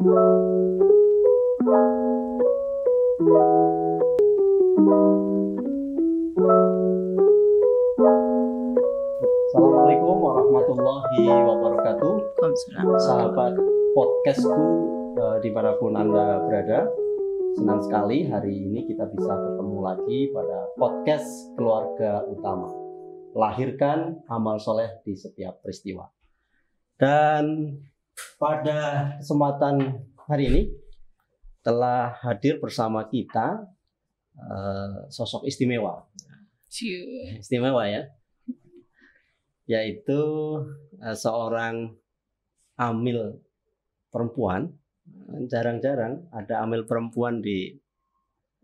Assalamualaikum warahmatullahi wabarakatuh. Sahabat podcastku dimanapun Anda berada, senang sekali hari ini kita bisa ketemu lagi pada podcast Keluarga Utama. Lahirkan amal soleh di setiap peristiwa. Dan pada kesempatan hari ini telah hadir bersama kita sosok istimewa. Istimewa ya. Yaitu seorang amil perempuan. Jarang-jarang ada amil perempuan di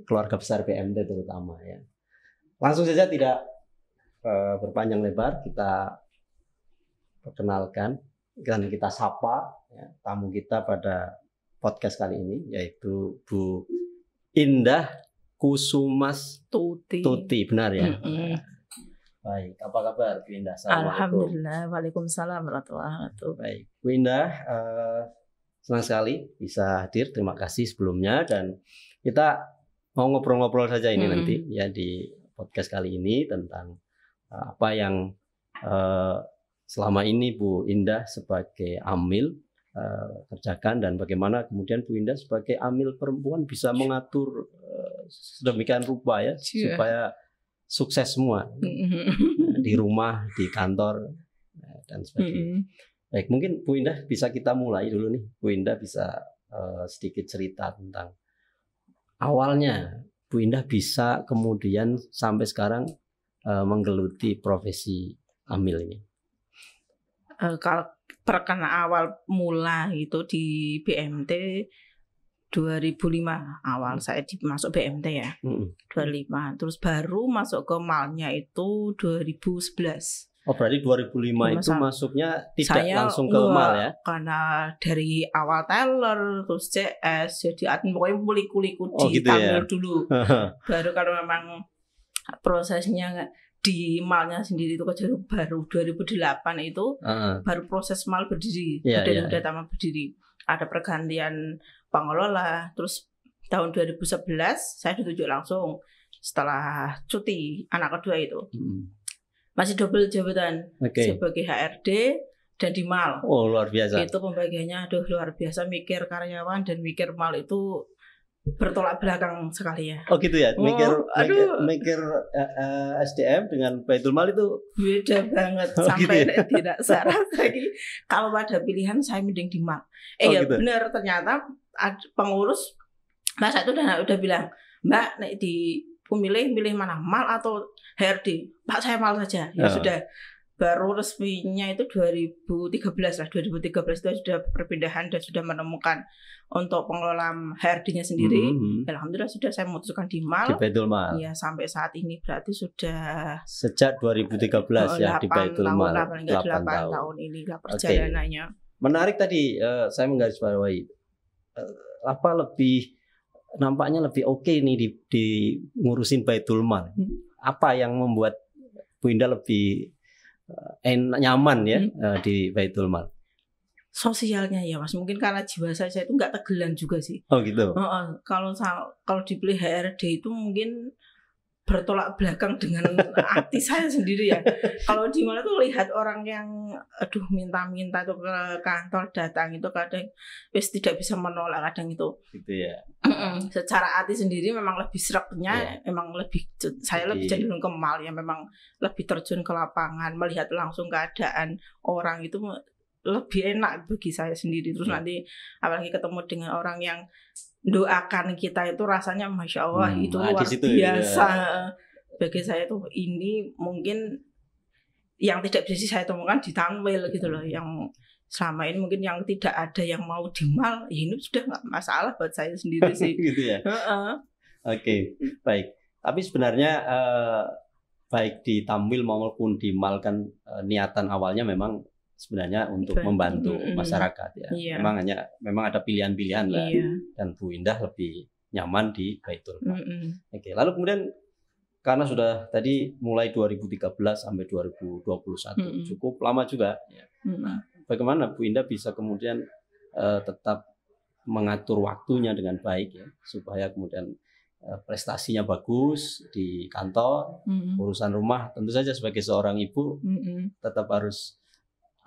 keluarga besar BMT terutama ya. Langsung saja tidak berpanjang lebar, kita perkenalkan dan kita sapa ya, tamu kita pada podcast kali ini, yaitu Bu Indah Kusumas Tuti, benar ya? Baik, apa kabar Bu Indah? Alhamdulillah, waalaikumsalam warahmatullahi wabarakatuh. Baik, Bu Indah, senang sekali bisa hadir. Terima kasih sebelumnya, dan kita mau ngobrol-ngobrol saja ini nanti ya di podcast kali ini tentang apa yang selama ini Bu Indah sebagai amil kerjakan, dan bagaimana kemudian Bu Indah sebagai amil perempuan bisa mengatur sedemikian rupa ya supaya sukses semua di rumah, di kantor dan sebagainya. Baik, mungkin Bu Indah bisa kita mulai dulu nih. Bu Indah bisa sedikit cerita tentang awalnya Bu Indah bisa kemudian sampai sekarang menggeluti profesi amil ini. Kalau perkara awal mula itu di BMT 2005 awal saya masuk BMT ya. 2005. Terus baru masuk ke malnya itu 2011. Oh, berarti 2005 itu masuknya tidak langsung ke mal ya? Karena dari awal teller, terus CS, jadi admin, pokoknya liku-liku di gitu tampil ya? dulu. Baru kalau memang prosesnya di malnya sendiri itu baru 2008 itu baru proses mal berdiri, udah taman berdiri. Ada pergantian pengelola, terus tahun 2011 saya ditunjuk langsung setelah cuti anak kedua itu. Masih double jabatan sebagai HRD dan di mal. Oh, luar biasa. Itu pembagiannya luar biasa, mikir karyawan dan mikir mal itu bertolak belakang sekali ya. Oh gitu ya, mikir SDM dengan Baitul Mal itu beda banget. Sampai gitu ya? Tidak salah lagi. Kalau pada pilihan saya mending di mal. Ya gitu? Benar, ternyata pengurus masa itu udah bilang, Mbak, nek di milih mana, mal atau HRD? Pak, saya mal saja. Ya sudah. Baru resminya itu 2013 lah. 2013 itu sudah perpindahan dan sudah menemukan untuk pengelola HRD-nya sendiri. Alhamdulillah sudah saya memutuskan di mal. Di Baitul Mal. Ya, sampai saat ini berarti sudah sejak 2013 ya di Baitul Mal. 8 tahun ini lah perjalanannya. Menarik tadi, saya menggarisbawahi apa nampaknya lebih oke nih di ngurusin Baitul Mal. Apa yang membuat Bu Indah lebih nyaman ya di Baitul Mal? Sosialnya ya Mas, mungkin karena jiwa saya itu nggak tegelan juga sih. Oh gitu. Kalau dipilih HRD itu mungkin bertolak belakang dengan hati saya sendiri ya. Kalau di mana tuh lihat orang yang minta-minta tuh ke kantor datang itu kadang tidak bisa menolak kadang itu. Gitu ya. Secara hati sendiri memang lebih seraknya, memang saya lebih cenderung ke mal ya, memang lebih terjun ke lapangan, melihat langsung keadaan orang itu lebih enak bagi saya sendiri. Terus nanti apalagi ketemu dengan orang yang doakan kita itu rasanya Masya Allah itu luar biasa. Bagi saya itu ini mungkin yang tidak bisa saya temukan di Tanwil gitu loh. Yang selama ini mungkin yang tidak ada yang mau di mal, ya ini sudah nggak masalah buat saya sendiri sih. Gitu ya. Oke, baik. Tapi sebenarnya baik di Tanwil maupun di mal kan niatan awalnya memang sebenarnya untuk membantu masyarakat ya. Memang ada pilihan-pilihan lah. Dan Bu Indah lebih nyaman di Baitul Mal. Oke, lalu kemudian karena sudah tadi mulai 2013 sampai 2021 cukup lama juga ya. Nah, bagaimana Bu Indah bisa kemudian tetap mengatur waktunya dengan baik ya, supaya kemudian prestasinya bagus di kantor, urusan rumah tentu saja sebagai seorang ibu tetap harus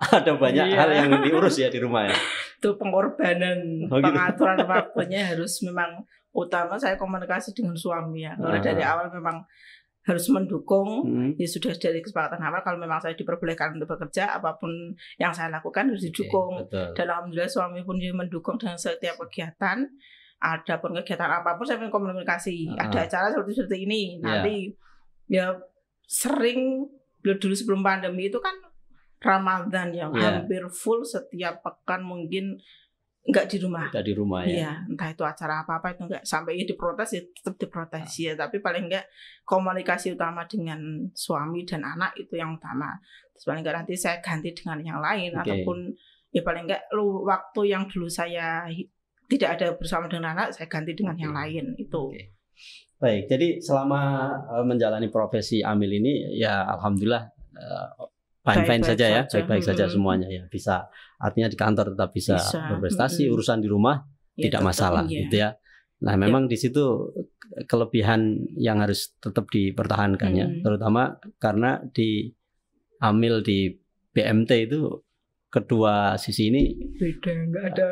ada banyak hal yang diurus ya di rumah ya. Itu pengorbanan, pengaturan waktunya harus memang utama. Saya komunikasi dengan suami ya. Kalau dari awal memang harus mendukung, ya sudah dari kesepakatan awal. Kalau memang saya diperbolehkan untuk bekerja, apapun yang saya lakukan harus didukung. Dan alhamdulillah suami pun juga mendukung dengan setiap kegiatan. Adapun kegiatan apapun saya komunikasi. Ada acara seperti ini. Nanti ya sering dulu sebelum pandemi itu kan Ramadan yang hampir full setiap pekan mungkin enggak di rumah. Enggak di rumah ya. Iya, entah itu acara apa-apa itu enggak sampai diprotes ya tetap diprotes ya, tapi paling enggak komunikasi utama dengan suami dan anak itu yang utama. Terus paling enggak nanti saya ganti dengan yang lain ataupun ya paling enggak waktu yang dulu saya tidak ada bersama dengan anak saya ganti dengan yang lain itu. Baik, jadi selama menjalani profesi Amil ini ya alhamdulillah fine saja ya, baik-baik saja semuanya ya. Bisa artinya di kantor tetap bisa berprestasi, urusan di rumah tidak masalah gitu ya. Nah, memang di situ kelebihan yang harus tetap dipertahankan ya, terutama karena di Amil di BMT itu kedua sisi ini beda, enggak ada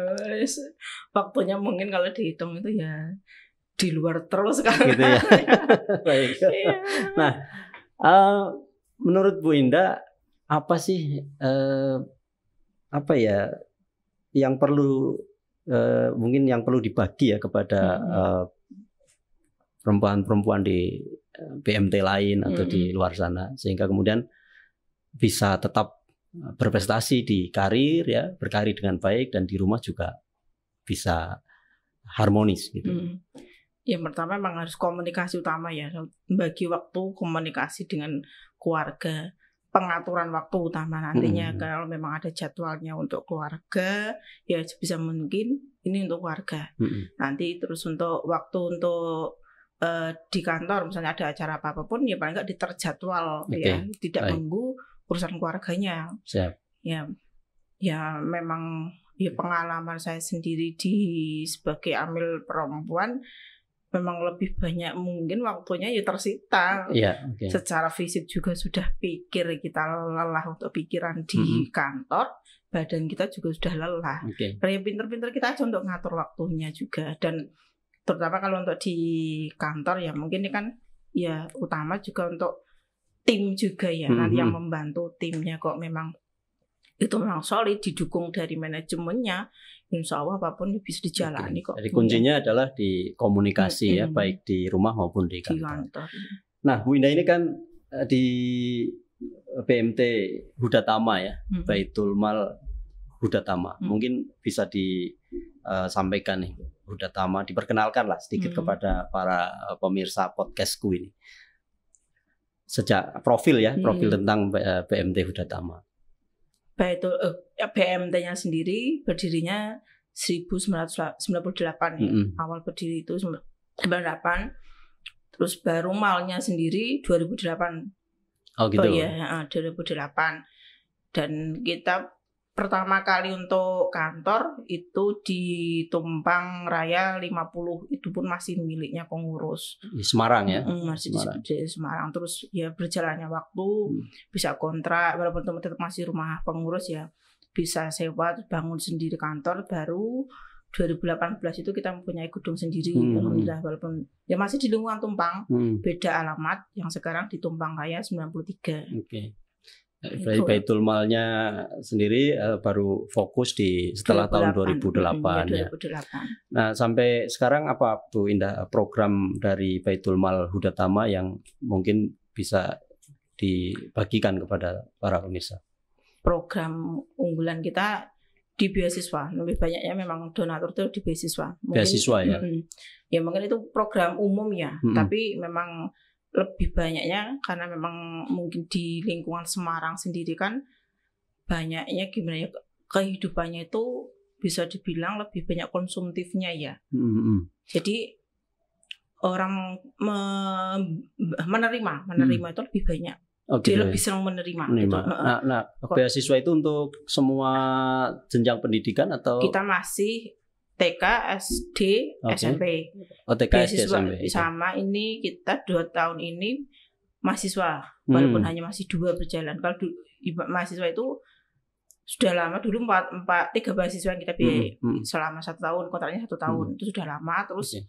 waktunya mungkin kalau dihitung itu ya di luar terus kan gitu ya. Baik. Nah, menurut Bu Indah apa sih apa ya yang perlu mungkin yang perlu dibagi ya kepada perempuan-perempuan di BMT lain atau di luar sana sehingga kemudian bisa tetap berprestasi di karir ya, berkarir dengan baik dan di rumah juga bisa harmonis gitu. Yang pertama memang harus komunikasi utama ya, bagi waktu komunikasi dengan keluarga, pengaturan waktu utama nantinya. Kalau memang ada jadwalnya untuk keluarga ya bisa mungkin ini untuk keluarga. Nanti terus untuk waktu untuk di kantor misalnya ada acara apapun ya paling nggak diterjadwal ya, tidak mengganggu urusan keluarganya. Siap. Ya memang ya pengalaman saya sendiri sebagai Amil perempuan memang lebih banyak mungkin waktunya ya tersita. Secara fisik juga sudah pikir kita lelah untuk pikiran di kantor, badan kita juga sudah lelah. Kayak pinter-pinter kita aja untuk ngatur waktunya juga, dan terutama kalau untuk di kantor ya mungkin ini kan ya utama juga untuk tim juga ya, nanti yang membantu timnya kok memang itu memang solid didukung dari manajemennya, insya Allah apapun bisa dijalani kok. Jadi kuncinya adalah di komunikasi ya, baik di rumah maupun di kantor. Nah, Bu Indah ini kan di BMT Huda-Tama ya, Baitul Mal Huda-Tama. Mungkin bisa disampaikan nih Huda-Tama, diperkenalkan lah sedikit kepada para pemirsa podcastku ini. Sejak profil tentang BMT Huda-Tama. BMT-nya sendiri berdirinya 1998 ya. Awal berdiri itu 98. Terus baru malnya sendiri 2008. Oh gitu. 2008. Dan kita pertama kali untuk kantor itu di Tumpang Raya 50, itu pun masih miliknya pengurus di Semarang ya. Masih di Semarang. Terus ya berjalannya waktu bisa kontrak, walaupun tetap masih rumah pengurus ya bisa sewa bangun sendiri kantor. Baru 2018 itu kita mempunyai gedung sendiri. Alhamdulillah, walaupun ya masih di lingkungan Tumpang, beda alamat yang sekarang di Tumpang Raya 93. Baitul Malnya sendiri baru fokus setelah tahun 2008 ya. 2008. Nah, sampai sekarang apa Bu Indah program dari Baitul Mal Huda-Tama yang mungkin bisa dibagikan kepada para pemirsa? Program unggulan kita di beasiswa, lebih banyaknya memang donatur itu di beasiswa. Beasiswa ya. Ya mungkin itu program umum ya, tapi memang lebih banyaknya karena memang mungkin di lingkungan Semarang sendiri kan banyaknya gimana ya, kehidupannya itu bisa dibilang lebih banyak konsumtifnya ya. Jadi orang menerima itu lebih banyak. Dia lebih senang menerima. Gitu. Nah, beasiswa itu untuk semua jenjang pendidikan atau? Kita masih TK, SD, SMP. TK, SD, Beasiswa SMP. sama ini kita 2 tahun ini mahasiswa, walaupun hanya masih 2 berjalan. Kalau mahasiswa itu sudah lama, dulu 3 mahasiswa yang kita biayai selama 1 tahun, kontraknya 1 tahun, itu sudah lama. Terus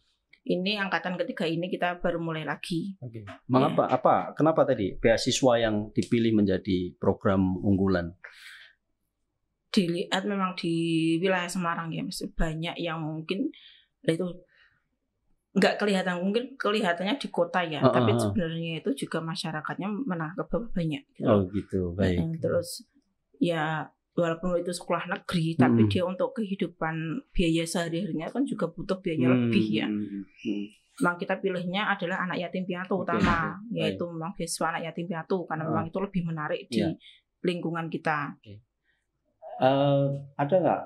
ini angkatan ketiga ini kita baru mulai lagi. Mengapa? Kenapa tadi beasiswa yang dipilih menjadi program unggulan? Dilihat memang di wilayah Semarang ya, banyak yang mungkin itu nggak kelihatan, mungkin kelihatannya di kota ya, tapi sebenarnya itu juga masyarakatnya menengah ke bawah banyak. Gitu. Oh gitu, baik. Terus ya walaupun itu sekolah negeri, tapi dia untuk kehidupan biaya sehari-harinya kan juga butuh biaya lebih ya. Memang kita pilihnya adalah anak yatim piatu utama, yaitu memang beasiswa anak yatim piatu karena memang itu lebih menarik di lingkungan kita. Ada nggak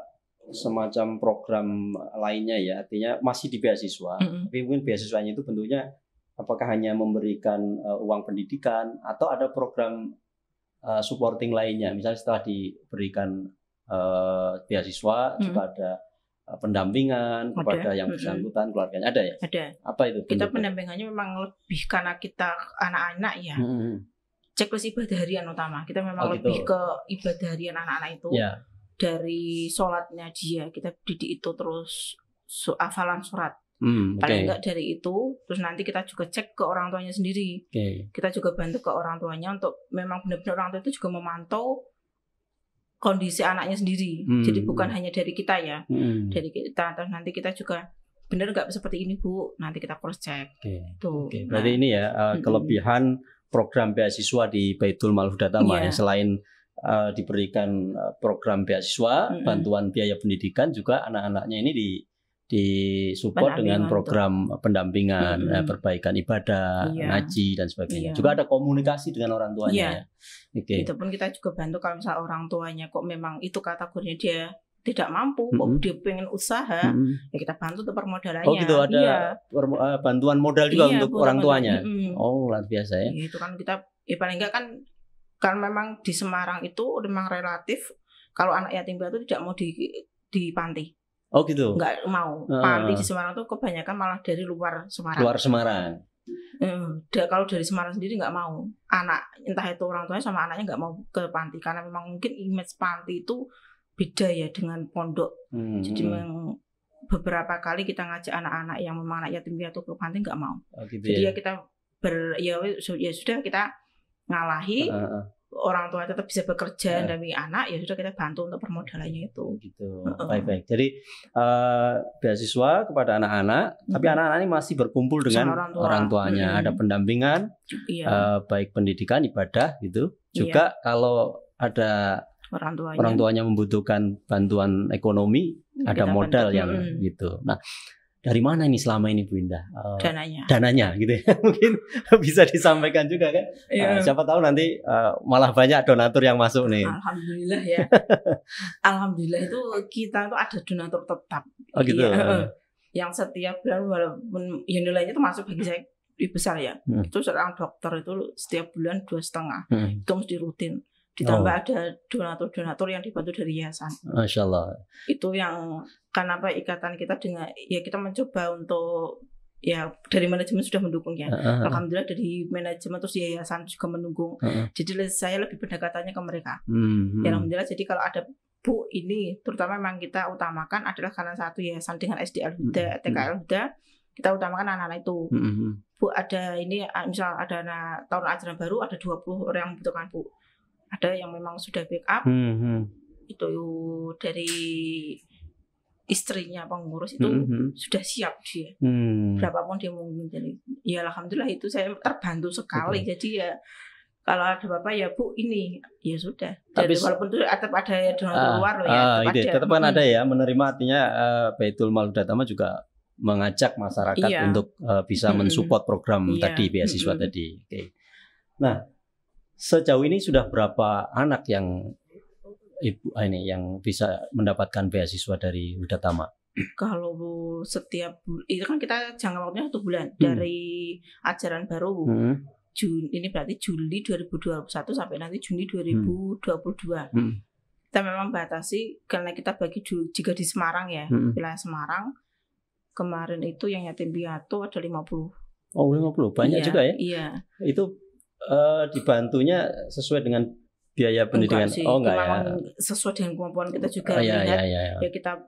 semacam program lainnya ya, artinya masih di beasiswa, tapi mungkin beasiswanya itu bentuknya apakah hanya memberikan uang pendidikan atau ada program supporting lainnya, misalnya setelah diberikan beasiswa juga ada pendampingan kepada yang bersangkutan, keluarganya ada ya? Ada. Apa itu? Kita pendampingannya memang lebih karena kita anak-anak ya. Checklist ibadah harian utama. Kita memang lebih ke ibadah harian anak-anak itu. Dari sholatnya dia, kita didik itu terus hafalan surat. Paling enggak dari itu, terus nanti kita juga cek ke orang tuanya sendiri. Kita juga bantu ke orang tuanya untuk memang benar-benar orang tua itu juga memantau kondisi anaknya sendiri. Jadi bukan hanya dari kita ya, dari kita. Terus nanti kita juga benar nggak seperti ini Bu, nanti kita cross check. Berarti ini ya kelebihan program beasiswa di Baitul Mal Huda-Tama ya, selain diberikan program beasiswa, bantuan biaya pendidikan, juga anak-anaknya ini disupport dengan program pendampingan, perbaikan ibadah, ngaji dan sebagainya. Juga ada komunikasi dengan orang tuanya. Itu pun kita juga bantu kalau misalnya orang tuanya kok memang itu kategorinya dia tidak mampu, kok dia pengen usaha, ya kita bantu untuk permodalannya. Oh gitu, ada bantuan modal juga untuk orang tuanya. Oh luar biasa ya. Itu kan kita, paling enggak kan memang di Semarang itu memang relatif kalau anak yatim piatu tidak mau di panti. Oh gitu. Enggak mau. Panti di Semarang tuh kebanyakan malah dari luar Semarang. Luar Semarang. Kalau dari Semarang sendiri nggak mau. Anak entah itu orang tuanya sama anaknya nggak mau ke panti karena memang mungkin image panti itu beda ya dengan pondok. Jadi memang beberapa kali kita ngajak anak-anak yang memang anak yatim piatu ke panti nggak mau. Gitu jadi ya kita ya sudah kita ngalahi. Orang tua tetap bisa bekerja dan anak, ya sudah kita bantu untuk permodalannya itu. Gitu. Baik-baik. Jadi beasiswa kepada anak-anak, tapi anak-anak ini masih berkumpul dengan orang tuanya. Ada pendampingan, baik pendidikan, ibadah gitu. Juga kalau ada orang tuanya membutuhkan bantuan ekonomi, ada modal bantu. Yang gitu. Nah, dari mana ini selama ini Bu Indah? Dananya gitu ya. Mungkin bisa disampaikan juga kan. Siapa tahu nanti malah banyak donatur yang masuk nih. Alhamdulillah ya. Alhamdulillah itu kita tuh ada donatur tetap. Oh gitu. Yang setiap bulan walaupun ya nilainya itu masuk bagi saya besar ya. Itu seorang dokter itu setiap bulan 2,5. Itu mesti rutin. Ditambah ada donatur-donatur yang dibantu dari yayasan. Masya Allah. Itu yang kenapa ikatan kita dengan ya kita mencoba untuk ya dari manajemen sudah mendukung ya. Alhamdulillah dari manajemen terus yayasan juga mendukung. Jadi saya lebih pendekatannya ke mereka. Ya alhamdulillah. Jadi kalau ada Bu ini terutama memang kita utamakan adalah karena satu yayasan dengan SD Al-Huda, TK Al-Huda, kita utamakan anak-anak itu. Bu ada ini misal ada tahun ajaran baru ada 20 orang yang membutuhkan Bu. Ada yang memang sudah backup, itu dari istrinya pengurus itu sudah siap dia, berapapun dia mungkin. Jadi ya alhamdulillah itu saya terbantu sekali. Jadi ya kalau ada bapak ya Bu ini ya sudah. Jadi walaupun itu tetap ada donatur luar loh ya. Tetap kan ada ya menerima, artinya Baitul Mal Huda-Tama juga mengajak masyarakat untuk bisa mensupport program tadi beasiswa tadi. Nah. Sejauh ini sudah berapa anak yang Ibu ini yang bisa mendapatkan beasiswa dari Huda-Tama? Kalau setiap itu kan kita jangka waktunya 1 bulan dari ajaran baru. Ini berarti Juli 2021 sampai nanti Juni 2022. kita memang batasi karena kita bagi jika di Semarang ya, wilayah Semarang kemarin itu yang yatim piatu ada 50. Oh 50 banyak juga ya? Iya. Itu dibantunya sesuai dengan biaya pendidikan? Enggak sih, enggak ya? Sesuai dengan kemampuan kita juga lihat. Ya kita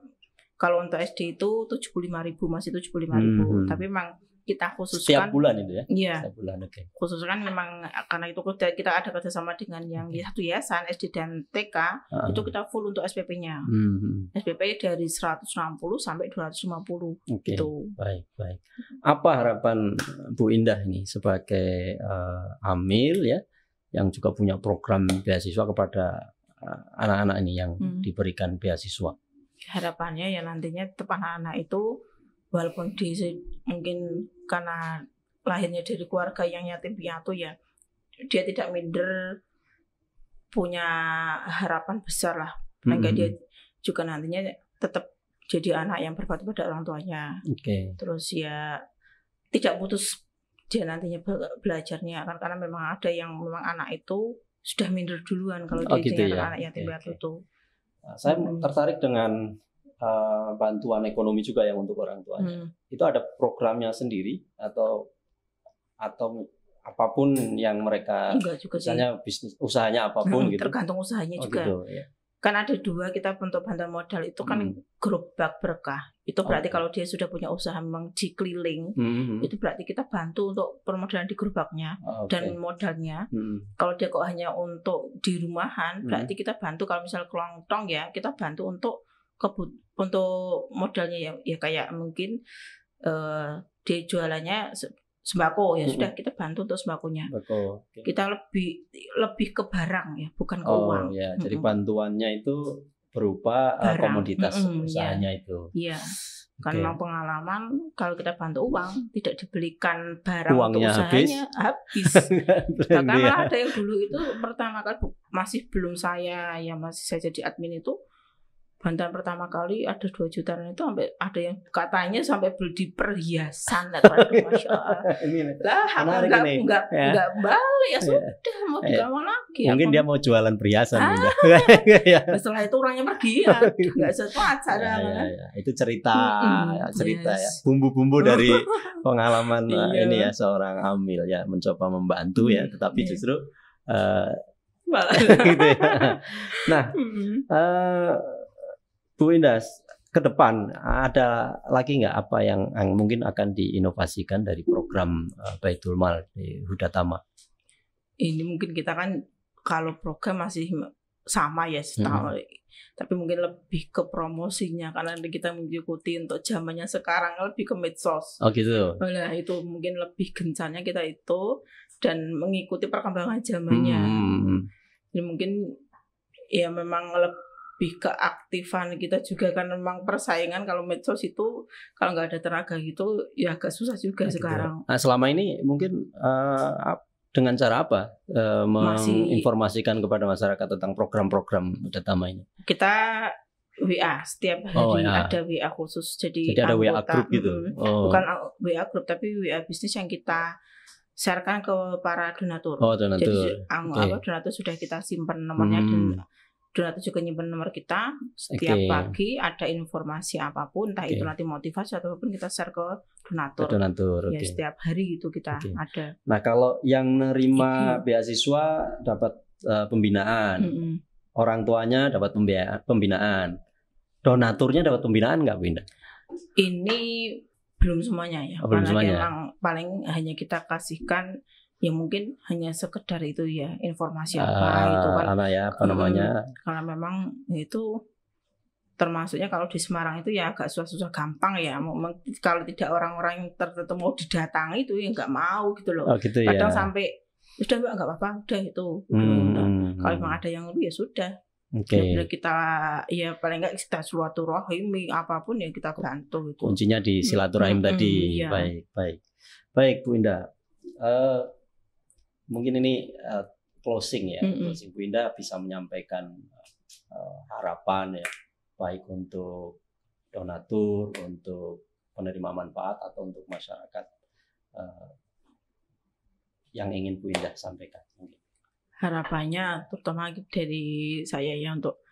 kalau untuk SD itu 75.000 masih 75.000. Tapi memang kita khususkan setiap bulan itu ya? Iya. Setiap bulan, oke. Khususkan memang karena itu kita ada kerjasama dengan yang satu yayasan SD dan TK itu kita full untuk SPP-nya. SPP dari 160 sampai 250 gitu. Baik. Apa harapan Bu Indah ini sebagai amil ya yang juga punya program beasiswa kepada anak-anak ini yang diberikan beasiswa? Harapannya ya nantinya tetap anak-anak itu walaupun mungkin karena lahirnya dari keluarga yang yatim piatu ya dia tidak minder, punya harapan besar lah. Sehingga dia juga nantinya tetap jadi anak yang berbakti pada orang tuanya. Terus ya tidak putus dia nantinya belajarnya karena memang ada yang memang anak itu sudah minder duluan kalau dia gitu ya? Anak yatim piatu itu. Saya tertarik dengan bantuan ekonomi juga yang untuk orang tuanya. Itu ada programnya sendiri atau apapun yang mereka misalnya bisnis usahanya apapun gitu. Tergantung usahanya juga. Gitu, ya. Kan ada dua kita bentuk bantuan modal itu kan gerobak berkah. Itu berarti kalau dia sudah punya usaha memang di keliling, itu berarti kita bantu untuk permodalan di gerobaknya dan modalnya. Kalau dia kok hanya untuk di rumahan, berarti kita bantu kalau misal kelontong ya, kita bantu untuk modalnya ya kayak mungkin dia jualannya sembako ya sudah kita bantu untuk sembakonya. Kita lebih ke barang ya bukan ke uang. Ya, jadi bantuannya itu berupa komoditas usahanya itu. Iya. Karena pengalaman kalau kita bantu uang tidak dibelikan barang uangnya untuk usahanya habis. Bahkan malah ada yang dulu itu pertama kali masih saya jadi admin itu bantuan pertama kali ada 2 juta itu sampai ada yang katanya sampai beli perhiasan atau Masya Allah. Lah enggak balik ya sudah mau digawa lagi. Mungkin dia mau jualan perhiasan juga. Setelah itu orangnya pergi ya enggak sesuatu itu cerita ya. Bumbu-bumbu dari pengalaman ini ya seorang amil ya mencoba membantu ya tetapi justru gitu ya. Nah, Bu Indah, ke depan ada lagi nggak apa yang mungkin akan diinovasikan dari program Baitul Mal di Huda-Tama? Ini mungkin kita kan kalau program masih sama ya setahun, tapi mungkin lebih ke promosinya karena kita mengikuti untuk zamannya sekarang lebih ke medsos. Oh gitu. Nah itu mungkin lebih gencarnya kita itu dan mengikuti perkembangan zamannya. Jadi mungkin ya memang lebih keaktifan kita juga kan memang persaingan kalau medsos itu kalau nggak ada tenaga gitu ya agak susah juga sekarang. Nah, selama ini mungkin dengan cara apa menginformasikan kepada masyarakat tentang program-program Huda-Tama ini? Kita WA setiap hari ada WA khusus jadi ada WA group gitu. Bukan WA group tapi WA bisnis yang kita sharekan ke para donatur. Donatur. Jadi donatur sudah kita simpan nomornya dan donatur juga nyimpen nomor kita. Setiap pagi ada informasi apapun, entah itu nanti motivasi ataupun kita share ke donatur. Ya setiap hari itu kita ada. Nah kalau yang nerima beasiswa dapat pembinaan, orang tuanya dapat pembinaan, donaturnya dapat pembinaan nggak Bu Indah? Ini belum semuanya ya. Belum semuanya. Memang paling hanya kita kasihkan ya mungkin hanya sekedar itu ya informasi itu kan karena memang itu termasuknya kalau di Semarang itu ya agak susah gampang ya kalau tidak orang-orang yang tertentu mau didatangi itu ya nggak mau gitu loh. Kadang sampai sudah nggak apa-apa udah itu kalau memang ada yang ya sudah kita ya paling nggak kita silaturahim apapun ya kita bantu itu. Kuncinya di silaturahim tadi. Baik Bu Indah. Mungkin ini closing ya. Closing Bu Indah bisa menyampaikan harapan ya, baik untuk donatur, untuk penerima manfaat atau untuk masyarakat yang ingin Bu Indah sampaikan. Harapannya terutama dari saya ya untuk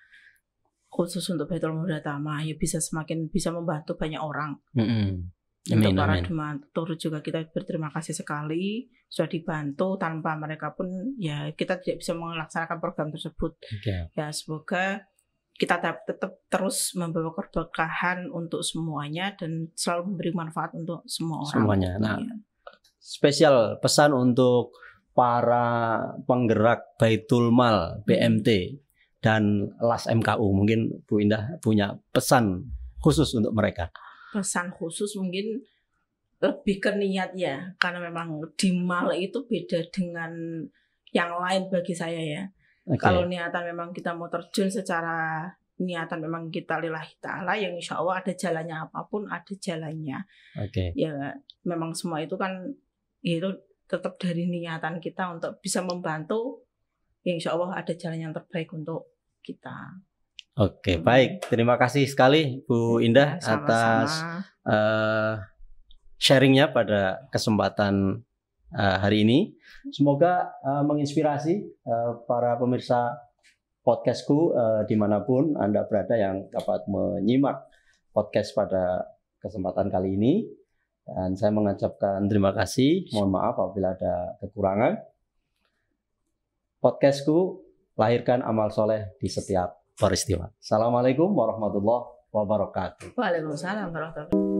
khusus untuk Baitul Muhdatama ya bisa semakin bisa membantu banyak orang. Amin, Untuk para amin. donatur juga kita berterima kasih sekali sudah dibantu, tanpa mereka pun ya kita tidak bisa melaksanakan program tersebut. Oke. Ya semoga kita tetap terus membawa keberkahan untuk semuanya dan selalu memberi manfaat untuk semua orang. Semuanya. Nah, Ya. spesial pesan untuk para penggerak Baitul Mal BMT dan LAS MKU, mungkin Bu Indah punya pesan khusus untuk mereka. Pesan khusus mungkin lebih ke niat ya, karena memang di mal itu beda dengan yang lain bagi saya ya. Oke. Kalau niatan memang kita mau terjun secara niatan memang kita lillahi ta'ala, yang insya Allah ada jalannya, apapun ada jalannya. Oke. Ya memang semua itu kan ya itu tetap dari niatan kita untuk bisa membantu, ya insya Allah ada jalan yang terbaik untuk kita. Oke, baik. Terima kasih sekali Bu Indah Sama-sama. atas sharingnya pada kesempatan hari ini. Semoga menginspirasi para pemirsa podcastku dimanapun Anda berada yang dapat menyimak podcast pada kesempatan kali ini. Dan saya mengucapkan terima kasih. Mohon maaf apabila ada kekurangan. Podcastku lahirkan amal soleh di setiap peristiwa. Assalamualaikum warahmatullahi wabarakatuh. Waalaikumsalam warahmatullahi wabarakatuh.